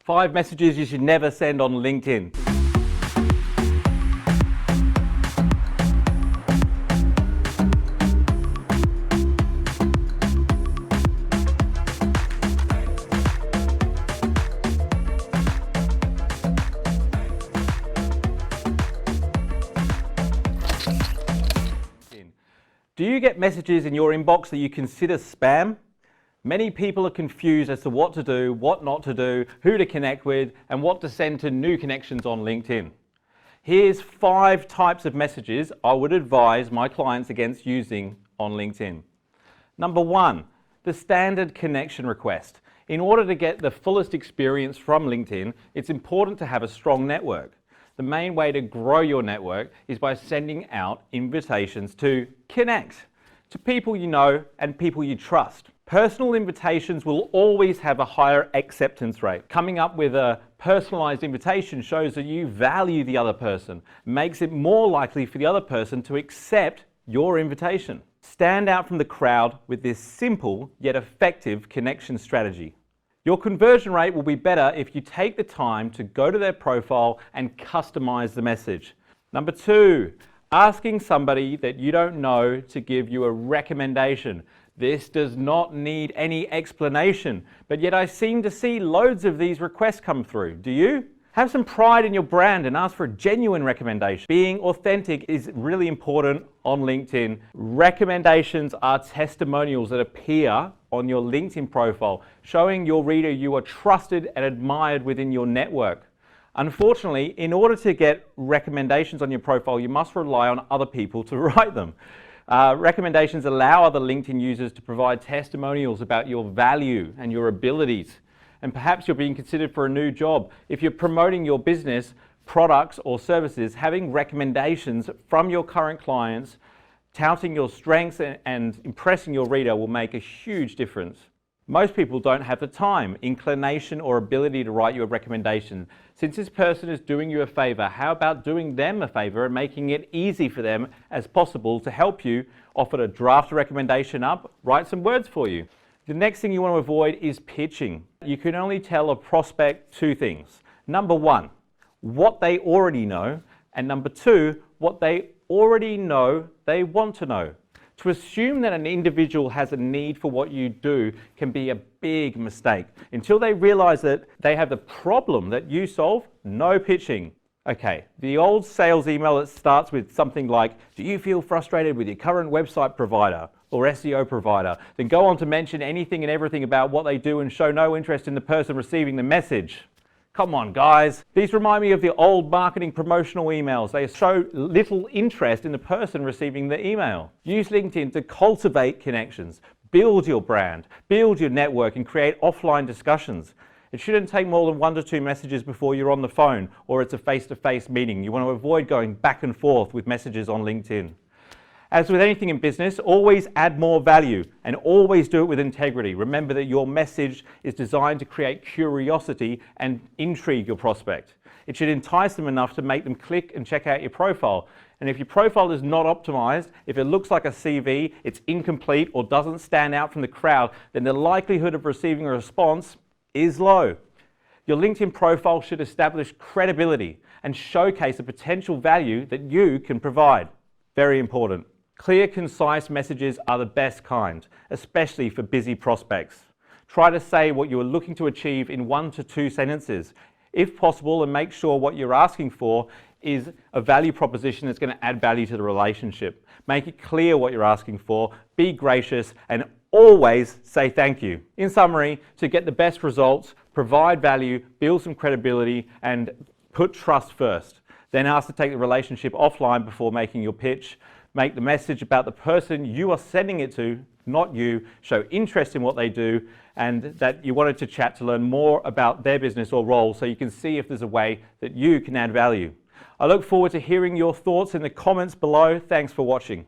5 messages you should never send on LinkedIn. Do you get messages in your inbox that you consider spam? Many people are confused as to what to do, what not to do, who to connect with, and what to send to new connections on LinkedIn. Here's 5 types of messages I would advise my clients against using on LinkedIn. Number 1, the standard connection request. In order to get the fullest experience from LinkedIn, it's important to have a strong network. The main way to grow your network is by sending out invitations to connect, to people you know and people you trust. Personal invitations will always have a higher acceptance rate. Coming up with a personalized invitation shows that you value the other person, makes it more likely for the other person to accept your invitation. Stand out from the crowd with this simple yet effective connection strategy. Your conversion rate will be better if you take the time to go to their profile and customize the message. Number 2, asking somebody that you don't know to give you a recommendation. This does not need any explanation, but yet I seem to see loads of these requests come through. Do you? Have some pride in your brand and ask for a genuine recommendation. Being authentic is really important on LinkedIn. Recommendations are testimonials that appear on your LinkedIn profile, showing your reader you are trusted and admired within your network. Unfortunately, in order to get recommendations on your profile, you must rely on other people to write them. Recommendations allow other LinkedIn users to provide testimonials about your value and your abilities. And perhaps you're being considered for a new job. If you're promoting your business, products or services, having recommendations from your current clients, touting your strengths and impressing your reader will make a huge difference. Most people don't have the time, inclination or ability to write you a recommendation. Since this person is doing you a favor, how about doing them a favor and making it easy for them as possible to help you offer to draft a recommendation up, write some words for you. The next thing you want to avoid is pitching. You can only tell a prospect 2 things. Number 1, what they already know, and number 2, what they already know they want to know. To assume that an individual has a need for what you do can be a big mistake. Until they realize that they have the problem that you solve, no pitching. Okay, the old sales email that starts with something like, do you feel frustrated with your current website provider or SEO provider? Then go on to mention anything and everything about what they do and show no interest in the person receiving the message. Come on, guys. These remind me of the old marketing promotional emails. They show little interest in the person receiving the email. Use LinkedIn to cultivate connections, build your brand, build your network, and create offline discussions. It shouldn't take more than 1 to 2 messages before you're on the phone or it's a face-to-face meeting. You want to avoid going back and forth with messages on LinkedIn. As with anything in business, always add more value and always do it with integrity. Remember that your message is designed to create curiosity and intrigue your prospect. It should entice them enough to make them click and check out your profile. And if your profile is not optimized, if it looks like a CV, it's incomplete or doesn't stand out from the crowd, then the likelihood of receiving a response is low. Your LinkedIn profile should establish credibility and showcase the potential value that you can provide. Very important. Clear, concise messages are the best kind, especially for busy prospects. Try to say what you are looking to achieve in 1 to 2 sentences, if possible, and make sure what you're asking for is a value proposition that's going to add value to the relationship. Make it clear what you're asking for, be gracious, and always say thank you. In summary, to get the best results, provide value, build some credibility, and put trust first. Then ask to take the relationship offline before making your pitch. Make the message about the person you are sending it to, not you. Show interest in what they do and that you wanted to chat to learn more about their business or role so you can see if there's a way that you can add value. I look forward to hearing your thoughts in the comments below. Thanks for watching.